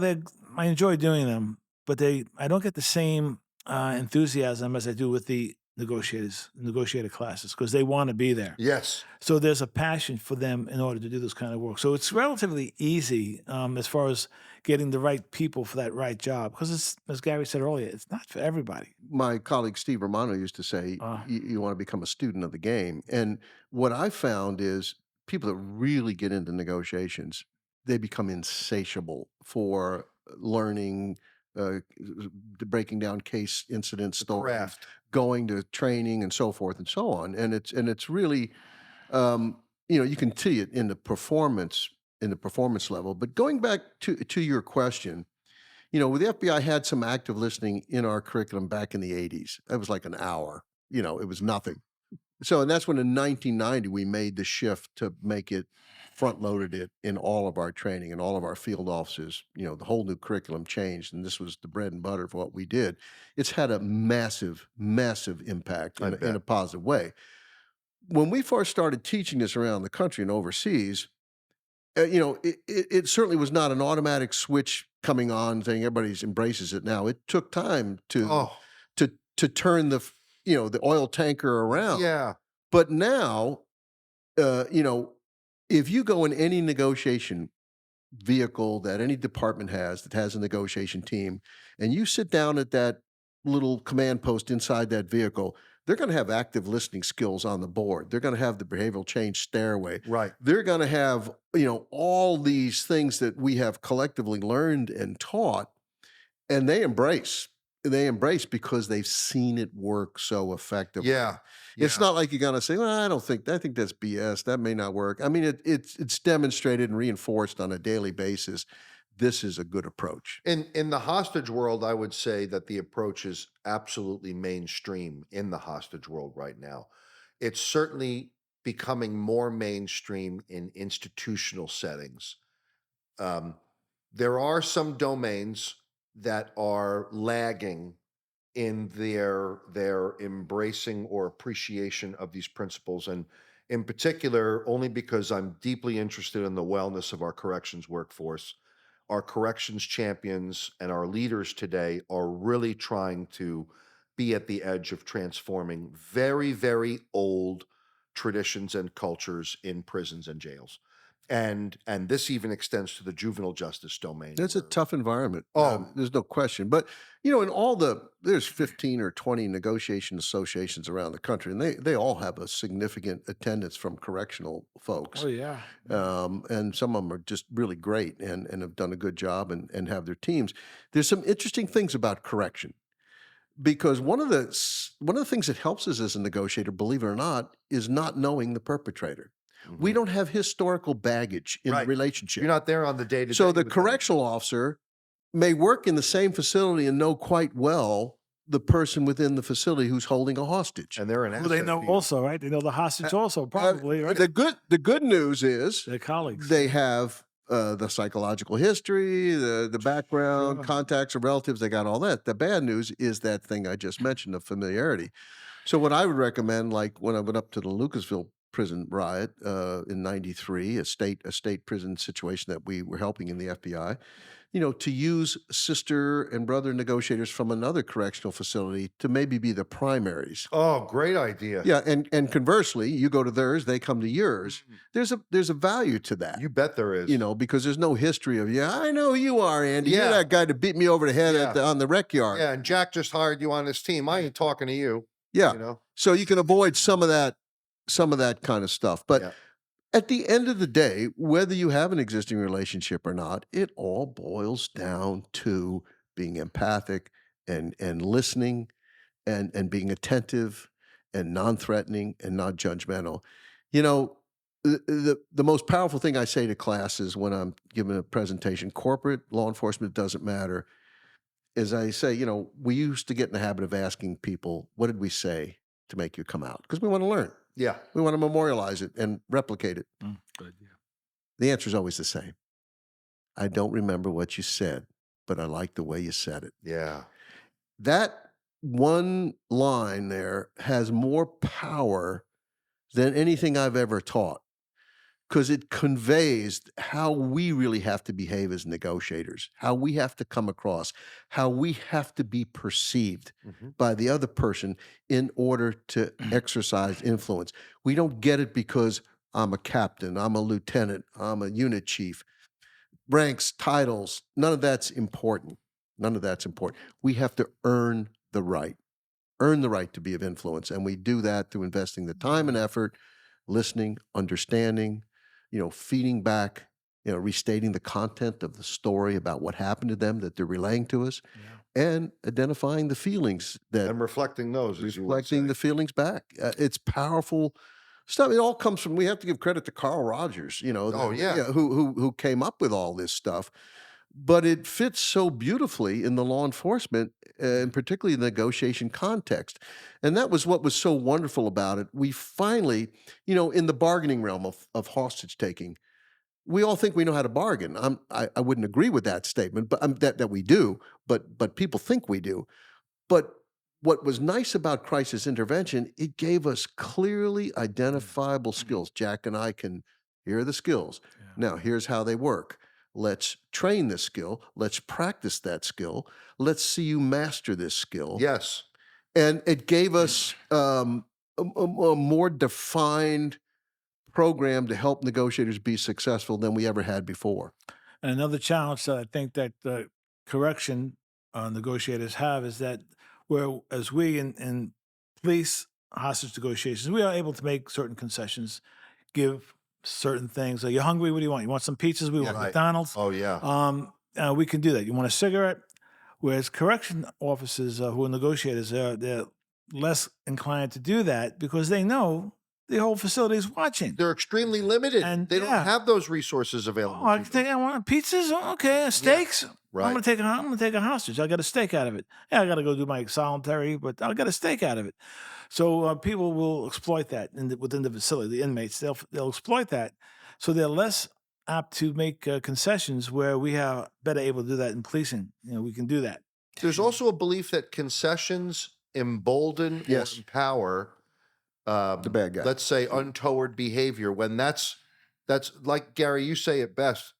I enjoy doing them, but I don't get the same enthusiasm as I do with the negotiator classes, because they want to be there. Yes. So there's a passion for them in order to do this kind of work. So it's relatively easy as far as getting the right people for that right job, because it's, as Gary said earlier, it's not for everybody. My colleague Steve Romano used to say, Uh, you want to become a student of the game. And what I found is people that really get into negotiations, they become insatiable for learning, breaking down case incident stories, Craft. going to training and so forth and so on. And it's really, you can see it in the performance level. But going back to your question, the FBI had some active listening in our curriculum back in the 80s. That was like an hour. It was nothing. So, and that's when in 1990 we made the shift to make it front-loaded it in all of our training and all of our field offices. The whole new curriculum changed, and this was the bread and butter for what we did. It's had a massive, massive impact in a positive way. When we first started teaching this around the country and overseas, it certainly was not an automatic switch coming on saying everybody embraces it now. It took time to turn the oil tanker around. Yeah. But now, if you go in any negotiation vehicle that any department has that has a negotiation team, and you sit down at that little command post inside that vehicle, they're going to have active listening skills on the board. They're going to have the behavioral change stairway. Right. They're going to have, all these things that we have collectively learned and taught, and they embrace. They embrace because they've seen it work so effectively. Yeah. It's not like you're going to say, well, I think that's BS. That may not work. I mean, it's demonstrated and reinforced on a daily basis. This is a good approach. In the hostage world, I would say that the approach is absolutely mainstream in the hostage world right now. It's certainly becoming more mainstream in institutional settings. There are some domains that are lagging in their embracing or appreciation of these principles, and in particular, only because I'm deeply interested in the wellness of our corrections workforce. Our corrections champions and our leaders today are really trying to be at the edge of transforming very, very old traditions and cultures in prisons and jails. And this even extends to the juvenile justice domain. It's a tough environment. Oh. There's no question. But, there's 15 or 20 negotiation associations around the country, and they all have a significant attendance from correctional folks. oh yeah. And some of them are just really great and have done a good job and have their teams. There's some interesting things about correction, because one of the things that helps us as a negotiator, believe it or not, is not knowing the perpetrator. We don't have historical baggage in the relationship. You're not there on the day-to-day. So the correctional officer may work in the same facility and know quite well the person within the facility who's holding a hostage. And they're an Well, they asset know to you. also, right? They know the hostage also, probably, right? The good news is Their colleagues. they have the psychological history, the background, Sure. contacts or relatives. They got all that. The bad news is that thing I just mentioned, of familiarity. So what I would recommend, like when I went up to the Lucasville prison riot in '93, a state prison situation that we were helping in the FBI, to use sister and brother negotiators from another correctional facility to maybe be the primaries. Oh, great idea. Yeah, and conversely, you go to theirs, they come to yours. There's a value to that. You bet there is. Because there's no history of, yeah, I know who you are, Andy. You're Yeah. that guy that beat me over the head Yeah. on the rec yard. Yeah, and Jack just hired you on his team. I ain't talking to you. Yeah. So you can avoid some of that kind of stuff. But Yeah. at the end of the day, whether you have an existing relationship or not, it all boils down to being empathic and listening and being attentive and non-threatening and not judgmental. The most powerful thing I say to classes when I'm giving a presentation, corporate, law enforcement, doesn't matter, is I say, we used to get in the habit of asking people, what did we say to make you come out? Because we want to learn. Yeah. We want to memorialize it and replicate it. Good. Yeah. The answer is always the same. I don't remember what you said, but I like the way you said it. Yeah. That one line there has more power than anything I've ever taught, because it conveys how we really have to behave as negotiators, how we have to come across, how we have to be perceived by the other person in order to exercise influence. We don't get it because I'm a captain, I'm a lieutenant, I'm a unit chief. Ranks, titles, none of that's important. None of that's important. We have to earn the right to be of influence. And we do that through investing the time and effort, listening, understanding, feeding back, restating the content of the story about what happened to them that they're relaying to us, and identifying the feelings And reflecting those, as you would reflecting say. the feelings back. It's powerful stuff. It all comes from, we have to give credit to Carl Rogers, Oh, yeah. who came up with all this stuff. But it fits so beautifully in the law enforcement and particularly the negotiation context. And that was what was so wonderful about it. We finally, in the bargaining realm of hostage taking, we all think we know how to bargain. I wouldn't agree with that statement, but that we do, but people think we do. But what was nice about crisis intervention, it gave us clearly identifiable skills. Jack and I can, here are the skills. Now, here's how they work. Let's train this skill. Let's practice that skill. Let's see you master this skill. Yes. And it gave us a more defined program to help negotiators be successful than we ever had before. And another challenge that I think that the correction negotiators have is that whereas we in police hostage negotiations, we are able to make certain concessions, give certain things. Are you hungry? What do you want? You want some pizzas? We want Right. McDonald's. Oh, yeah. We can do that. You want a cigarette? Whereas correction officers who are negotiators, they're less inclined to do that because they know the whole facility is watching. They're extremely limited. And, they don't have those resources available. I to can them. take. I want pizzas. Oh, okay, steaks. Right. I'm gonna take a hostage. I got a steak out of it. Yeah, I got to go do my solitary, but I got a steak out of it. So people will exploit that within the facility. The inmates they'll exploit that, so they're less apt to make concessions. Where we are better able to do that in policing. We can do that. There's also a belief that concessions embolden or empower The bad guy. let's say untoward behavior, when that's like, Gary, you say it best.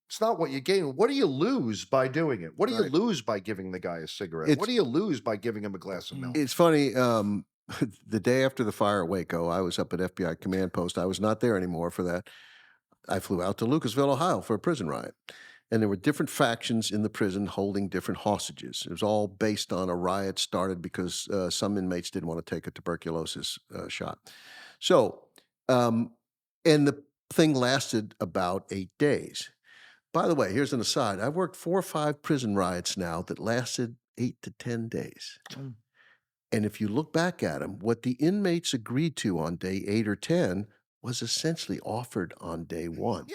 It's not what you gain. What do you lose by doing it? What do you lose by giving the guy a cigarette? What do you lose by giving him a glass of milk? It's funny. The day after the fire at Waco, I was up at FBI command post. I was not there anymore for that. I flew out to Lucasville, Ohio for a prison riot. And there were different factions in the prison holding different hostages. It was all based on a riot started because some inmates didn't want to take a tuberculosis shot. So, and the thing lasted about 8 days. By the way, here's an aside. I've worked 4 or 5 prison riots now that lasted 8 to 10 days. And if you look back at them, what the inmates agreed to on day 8 or 10 was essentially offered on day 1.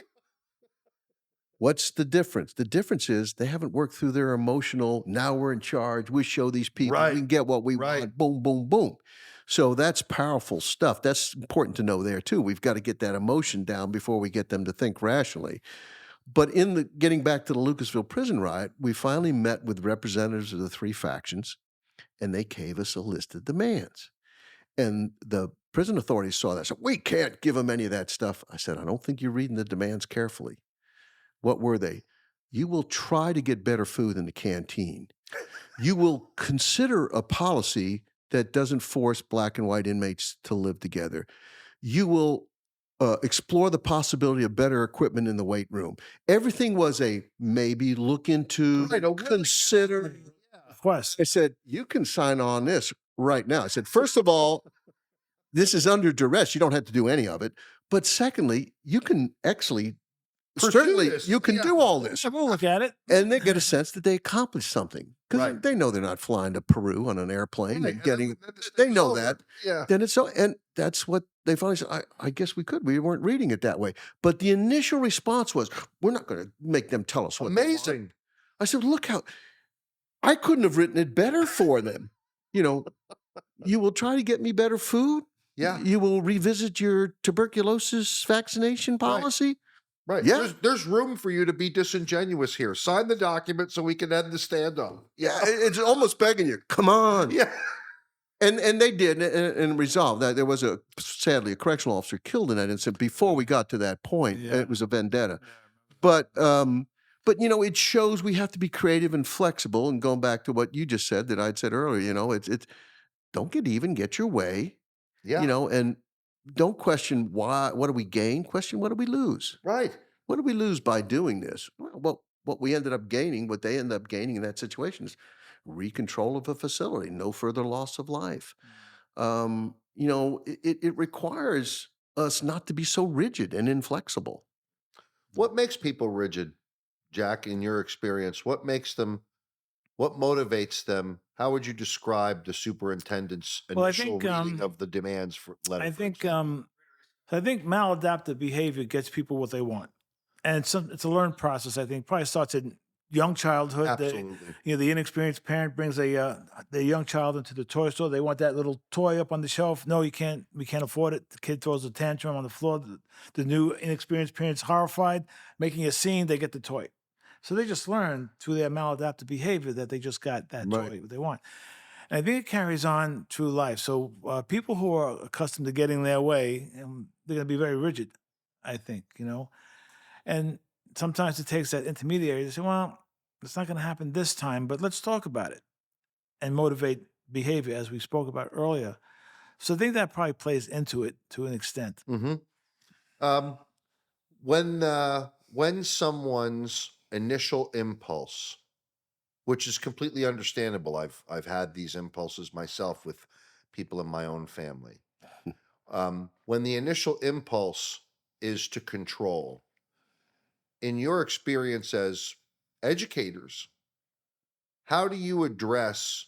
What's the difference? The difference is they haven't worked through their emotional, now we're in charge, we show these people, we can get what we want, boom, boom, boom. So that's powerful stuff. That's important to know there too. We've got to get that emotion down before we get them to think rationally. But getting back to the Lucasville prison riot, we finally met with representatives of the 3 factions, and they gave us a list of demands. And the prison authorities saw that. So we can't give them any of that stuff. I said, I don't think you're reading the demands carefully. What were they? You will try to get better food in the canteen. You will consider a policy that doesn't force black and white inmates to live together. You will explore the possibility of better equipment in the weight room. Everything was a maybe, look into, Right, a consider. Request. I said, you can sign on this right now. I said, first of all, this is under duress. You don't have to do any of it. But secondly, you can actually, Pursue certainly, this. you can Yeah. do all this. We'll look at it. And they get a sense that they accomplished something because Right. they know they're not flying to Peru on an airplane Right, and and getting. then They it's know over. that. Yeah. Then it's so, and that's what they finally said. I guess we could. We weren't reading it that way. But the initial response was, "We're not going to make them tell us what." they want." Amazing. I said, "Look how I couldn't have written it better for them." You know, you will try to get me better food. Yeah. You will revisit your tuberculosis vaccination policy. Right. Yeah. There's room for you to be disingenuous here. Sign the document so we can end the standoff. Yeah, it's almost begging you. Come on. Yeah. And they did, and resolved that. There was sadly a correctional officer killed in that incident. Before we got to that point, Yeah. it was a vendetta. But you know, it shows we have to be creative and flexible. And going back to what you just said, that I'd said earlier, you know, it's don't get even, get your way. Yeah. You know, and don't question why. What do we gain? Question what do we lose? Right. What do we lose by doing this? Well, what we ended up gaining, what they ended up gaining in that situation is recontrol of a facility, no further loss of life. You know, it requires us not to be so rigid and inflexible. What makes people rigid, Jack, in your experience? What motivates them? How would you describe the superintendent's Well, I initial think, reading of the demands for letter? I for think example? I think maladaptive behavior gets people what they want, and it's a learned process. I think probably starts in young childhood. Absolutely. The inexperienced parent brings their young child into the toy store. They want that little toy up on the shelf. No, you can't. We can't afford it. The kid throws a tantrum on the floor. The new inexperienced parent's horrified, making a scene. They get the toy. So they just learn through their maladaptive behavior that they just got that Right. toy they want. And I think it carries on through life. So people who are accustomed to getting their way, they're going to be very rigid, I think, you know. And sometimes it takes that intermediary to say, well, it's not going to happen this time, but let's talk about it and motivate behavior, as we spoke about earlier. So I think that probably plays into it to an extent. Mm-hmm. When someone's initial impulse, which is completely understandable, I've had these impulses myself with people in my own family. When the initial impulse is to control, in your experience as educators, how do you address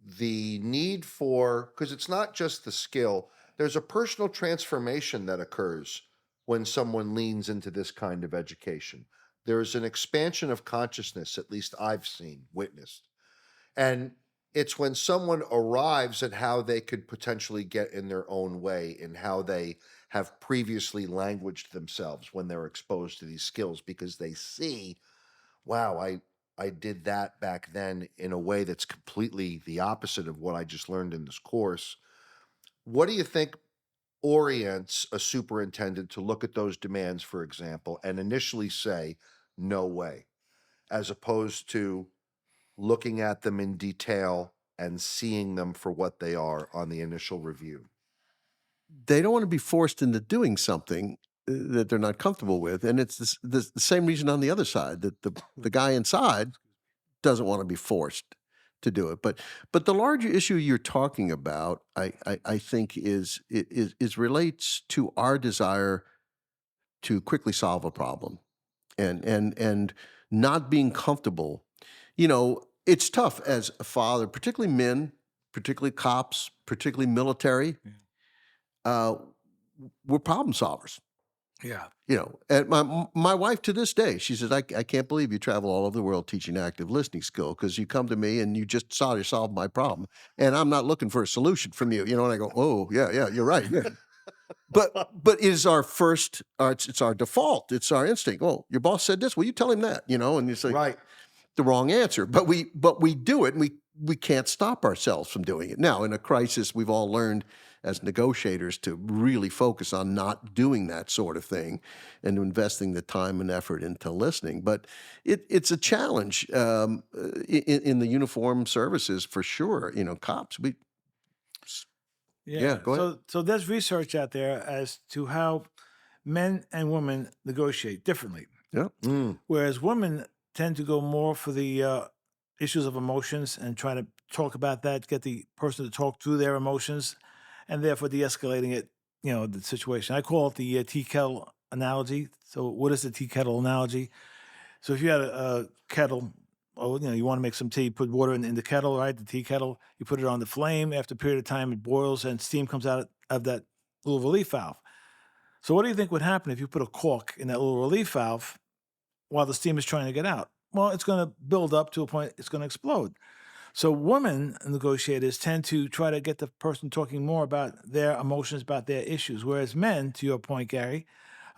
the need for, because it's not just the skill, there's a personal transformation that occurs when someone leans into this kind of education. There's an expansion of consciousness, at least I've seen, witnessed. And it's when someone arrives at how they could potentially get in their own way and how they have previously languaged themselves when they're exposed to these skills, because they see, wow, I did that back then in a way that's completely the opposite of what I just learned in this course. What do you think orients a superintendent to look at those demands, for example, and initially say, no way, as opposed to looking at them in detail and seeing them for what they are on the initial review? They don't want to be forced into doing something that they're not comfortable with. And it's the same reason on the other side, that the guy inside doesn't want to be forced to do it. But the larger issue you're talking about, I think is relates to our desire to quickly solve a problem and not being comfortable. You know, it's tough as a father, particularly men, particularly cops, particularly military. We're problem solvers. Yeah. You know, and my wife to this day, she says, I can't believe you travel all over the world teaching active listening skill, because you come to me and you just solve my problem, and I'm not looking for a solution from you. You know, and I go, oh yeah, you're right. Yeah. But it is our first, it's our default, it's our instinct. Oh, your boss said this. Well, you tell him that. You know, and you say Right. the wrong answer, but we do it, and we we can't stop ourselves from doing it. Now, in a crisis, we've all learned as negotiators to really focus on not doing that sort of thing and investing the time and effort into listening. But it's a challenge in the uniformed services for sure. You know, cops, yeah, go ahead. So there's research out there as to how men and women negotiate differently. Yeah. Whereas women tend to go more for the issues of emotions and try to talk about that, get the person to talk through their emotions, and therefore de-escalating it. You know, the situation. I call it the tea kettle analogy. So, what is the tea kettle analogy? So, if you had a kettle, or you want to make some tea, put water in the kettle, right? The tea kettle. You put it on the flame. After a period of time, it boils and steam comes out of that little relief valve. So, what do you think would happen if you put a cork in that little relief valve while the steam is trying to get out? Well, it's going to build up to a point it's going to explode. So women negotiators tend to try to get the person talking more about their emotions, about their issues, whereas men, to your point, Gary,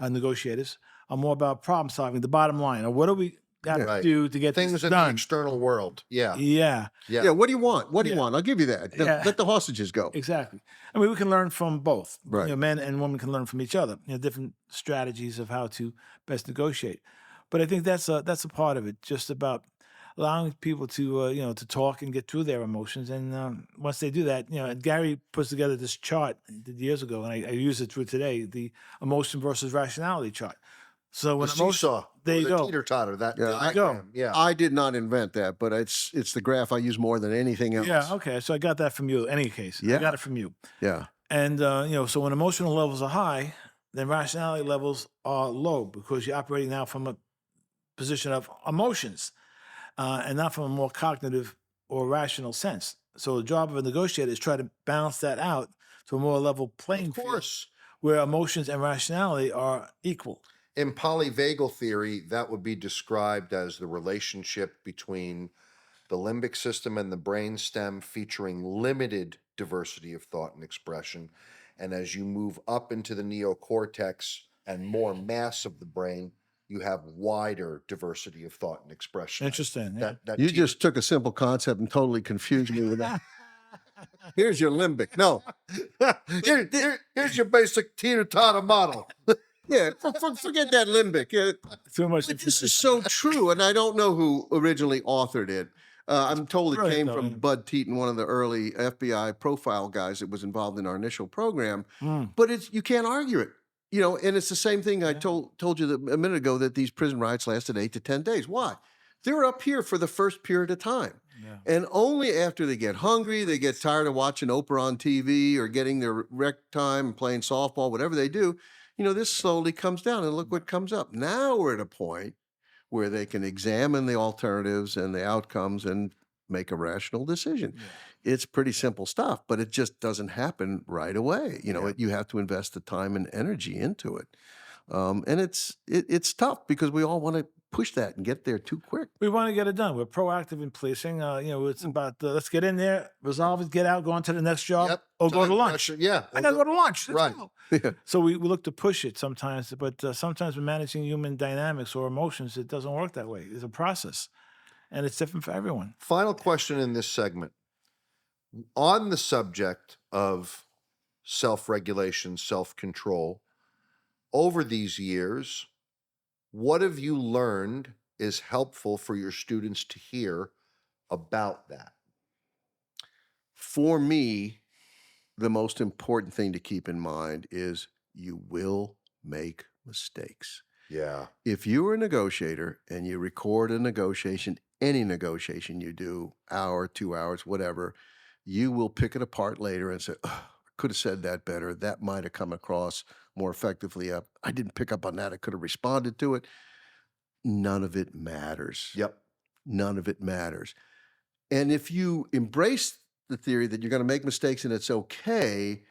negotiators, are more about problem solving, the bottom line, or what do we got to Right. do to get Things this in the done? external world. Yeah. Yeah, Yeah, what do you want? What do you Yeah. want? I'll give you that. Yeah. Let the hostages go. exactly. I mean, we can learn from both. Right. Men and women can learn from each other. Different strategies of how to best negotiate. But I think that's a part of it, just about allowing people to to talk and get through their emotions. And once they do that, and Gary puts together this chart he did years ago, and I use it through today, the emotion versus rationality chart. So The when emotion, seesaw. there you the go. teeter-totter. That Yeah, diagram. Yeah. I did not invent that, but it's the graph I use more than anything else. Yeah, okay. So I got that from you. In any case, I Yeah. got it from you. Yeah. And so when emotional levels are high, then rationality levels are low because you're operating now from a position of emotions and not from a more cognitive or rational sense. So the job of a negotiator is try to balance that out to a more level playing Of field course. where emotions and rationality are equal. In polyvagal theory, that would be described as the relationship between the limbic system and the brain stem featuring limited diversity of thought and expression. And as you move up into the neocortex and more mass of the brain, you have wider diversity of thought and expression. Interesting. Yeah. That You teeter- just took a simple concept and totally confused me with that. Here's your limbic. No. here's your basic teeter-totter model. Yeah, forget that limbic. Yeah, Too much. but this is so true, and I don't know who originally authored it. I'm told it brilliant, came though, from yeah. Bud Teton, one of the early FBI profile guys that was involved in our initial program. Mm. But you can't argue it, and it's the same thing I told you a minute ago, that these prison riots lasted 8 to 10 days. Why? They're up here for the first period of time. Yeah. And only after they get hungry, they get tired of watching Oprah on TV or getting their rec time and playing softball, whatever they do, this slowly comes down, and look what comes up. Now we're at a point where they can examine the alternatives and the outcomes and make a rational decision. Yeah. It's pretty simple stuff, but it just doesn't happen right away. Yeah. You have to invest the time and energy into it. And it's tough because we all want to push that and get there too quick. We want to get it done. We're proactive in policing. It's about let's get in there, resolve it, get out, go on to the next job, Yep. or go to Time lunch. pressure. Yeah. I gotta go to lunch. Let's Right. go. Yeah. So we look to push it sometimes, but sometimes when managing human dynamics or emotions, it doesn't work that way. It's a process, and it's different for everyone. Final question in this segment. On the subject of self-regulation, self-control, over these years, what have you learned is helpful for your students to hear about that? For me, the most important thing to keep in mind is you will make mistakes. Yeah. If you're a negotiator and you record a negotiation, any negotiation you do, hour, 2 hours, whatever, you will pick it apart later and say, "Ugh, I could have said that better. That might have come across more effectively. I didn't pick up on that. I could have responded to it." None of it matters. Yep. None of it matters. And if you embrace the theory that you're going to make mistakes and it's okay,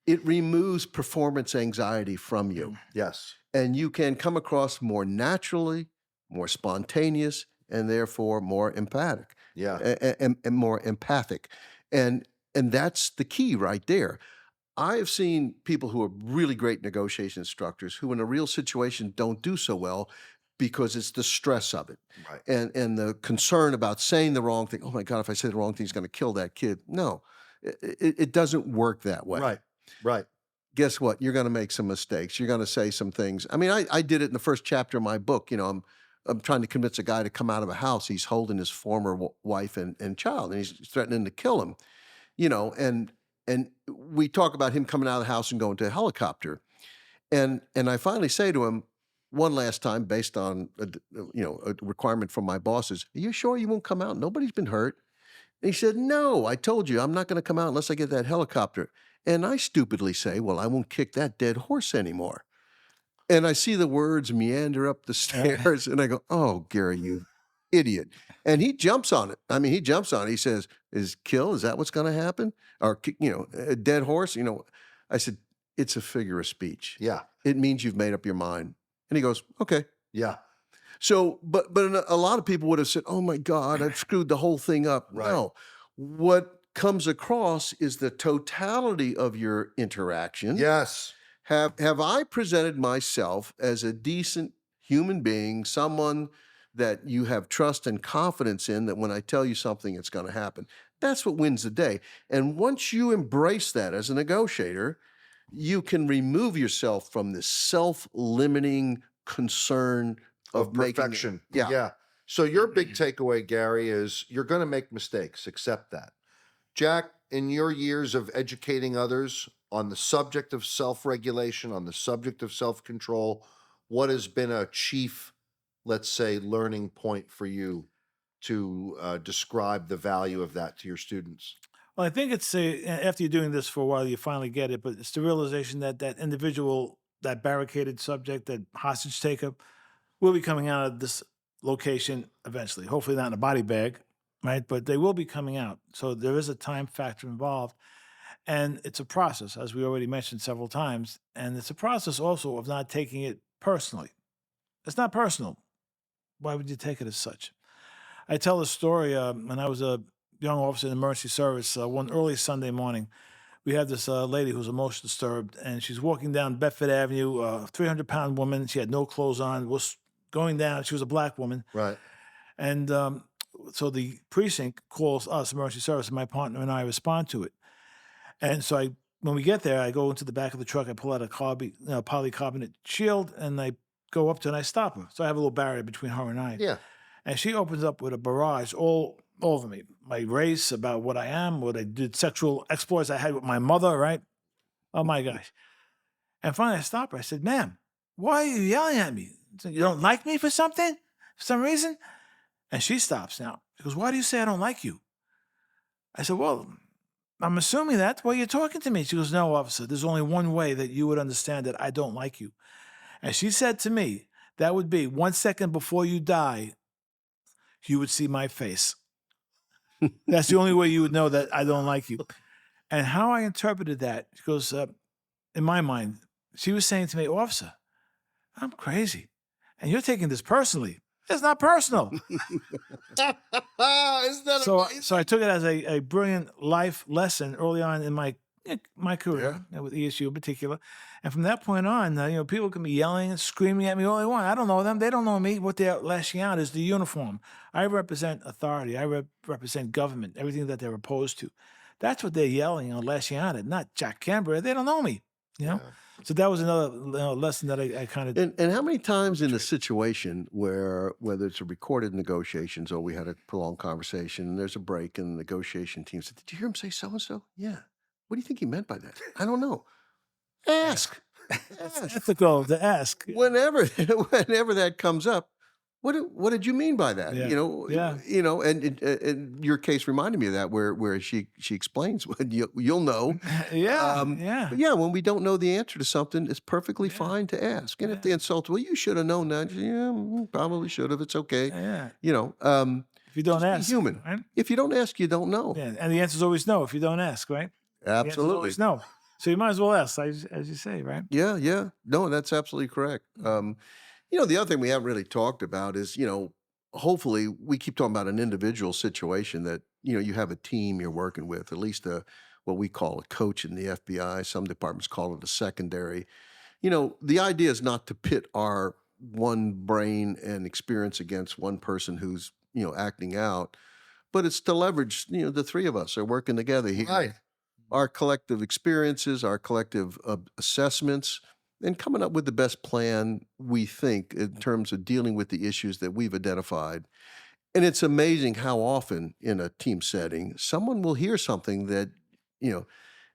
it removes performance anxiety from you. Yes. And you can come across more naturally, more spontaneous, and therefore more emphatic. Yeah. And more empathic. And that's the key right there. I have seen people who are really great negotiation instructors who in a real situation don't do so well because it's the stress of it Right. and the concern about saying the wrong thing. Oh my God, if I say the wrong thing, he's going to kill that kid. No, it doesn't work that way. Right. Right. Guess what? You're going to make some mistakes. You're going to say some things. I mean, I did it in the first chapter of my book. You know, I'm trying to convince a guy to come out of a house. He's holding his former wife and child, and he's threatening to kill him. You know, and we talk about him coming out of the house and going to a helicopter. And I finally say to him one last time, based on a requirement from my bosses, "Are you sure you won't come out? Nobody's been hurt." And he said, "No, I told you I'm not going to come out unless I get that helicopter." And I stupidly say, "Well, I won't kick that dead horse anymore." And I see the words meander up the stairs, and I go, "Oh, Gary, you idiot!" And he jumps on it. I mean, he jumps on it. He says, "Is that what's going to happen? Or a dead horse?" I said, "It's a figure of speech. Yeah. It means you've made up your mind." And he goes, "Okay." Yeah. So, but a lot of people would have said, "Oh my God, I've screwed the whole thing up." Right. No, what comes across is the totality of your interaction. Yes. Have I presented myself as a decent human being, someone that you have trust and confidence in, that when I tell you something, it's going to happen? That's what wins the day. And once you embrace that as a negotiator, you can remove yourself from this self-limiting concern Of making it- perfection. Yeah. Yeah. So your big takeaway, Gary, is you're going to make mistakes. Accept that. Jack, in your years of educating others on the subject of self-regulation, on the subject of self-control, what has been a chief, let's say, learning point for you to describe the value of that to your students? Well, I think it's after you're doing this for a while, you finally get it. But it's the realization that that individual, that barricaded subject, that hostage taker, will be coming out of this location eventually. Hopefully not in a body bag, right? But they will be coming out. So there is a time factor involved. And it's a process, as we already mentioned several times. And it's a process also of not taking it personally. It's not personal. Why would you take it as such? I tell a story when I was a young officer in the emergency service. One early Sunday morning, we had this lady who was emotionally disturbed, and she's walking down Bedford Avenue, 300-pound woman. She had no clothes on, was going down. She was a black woman. Right. And so the precinct calls us, emergency service, and my partner and I respond to it. And so when we get there, I go into the back of the truck, I pull out a polycarbonate shield, and I go up to her and I stop her. So I have a little barrier between her and I. Yeah. And she opens up with a barrage all over me. My race, about what I am, what I did, sexual exploits I had with my mother, right? Oh my gosh. And finally I stopped her. I said, "Ma'am, why are you yelling at me? You don't like me for something? For some reason?" And she stops now. She goes, "Why do you say I don't like you?" I said, "Well, I'm assuming that's why you're talking to me." She goes, "No, officer, there's only one way that you would understand that I don't like you." And she said to me, that would be 1 second before you die, you would see my face. That's the only way you would know that I don't like you. And how I interpreted that, she goes, in my mind, she was saying to me, "Officer, I'm crazy. And you're taking this personally. It's not personal." Isn't that amazing? So I took it as a brilliant life lesson early on in my career with ESU in particular. And from that point on, people can be yelling and screaming at me all they want. I don't know them. They don't know me. What they're lashing out is the uniform. I represent authority. I represent government, everything that they're opposed to. That's what they're yelling or lashing out at, not Jack Cambria. They don't know me, Yeah. So that was another lesson that I kind of... And how many times in a situation where, whether it's a recorded negotiations or we had a prolonged conversation and there's a break and the negotiation team said, "Did you hear him say so-and-so?" "Yeah." "What do you think he meant by that?" "I don't know." Ask. It's ethical to ask. Whenever that comes up, what did you mean by that? Yeah. And your case reminded me of that, where she explains what you'll know. Yeah. But yeah, when we don't know the answer to something, it's perfectly fine to ask. And if they insult, "Well, you should have known that." "Yeah, probably should have. It's okay." Yeah. If you don't Just be ask. human. Right? If you don't ask, you don't know. Yeah. And the answer is always no if you don't ask, right? The answer's Absolutely. always no. So you might as well ask, as you say, right? Yeah. No, that's absolutely correct. The other thing we haven't really talked about is, hopefully we keep talking about an individual situation that, you have a team you're working with, at least what we call a coach in the FBI. Some departments call it a secondary. The idea is not to pit our one brain and experience against one person who's, acting out, but it's to leverage, the three of us are working together here. Right. Our collective experiences, our collective assessments, and coming up with the best plan we think in terms of dealing with the issues that we've identified. And it's amazing how often in a team setting, someone will hear something that,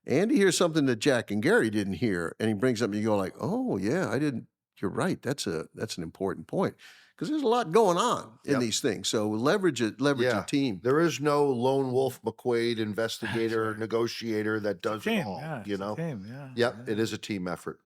Andy hears something that Jack and Gary didn't hear, and he brings up and you go like, "Oh yeah, I didn't. You're right. That's an important point because there's a lot going on in Yep. these things. So leverage it, leverage Yeah. a team. There is no lone wolf McQuaid investigator, right. negotiator that does it Team, all, yeah, you it's a know? team, yeah. Yep, yeah. it is a team effort.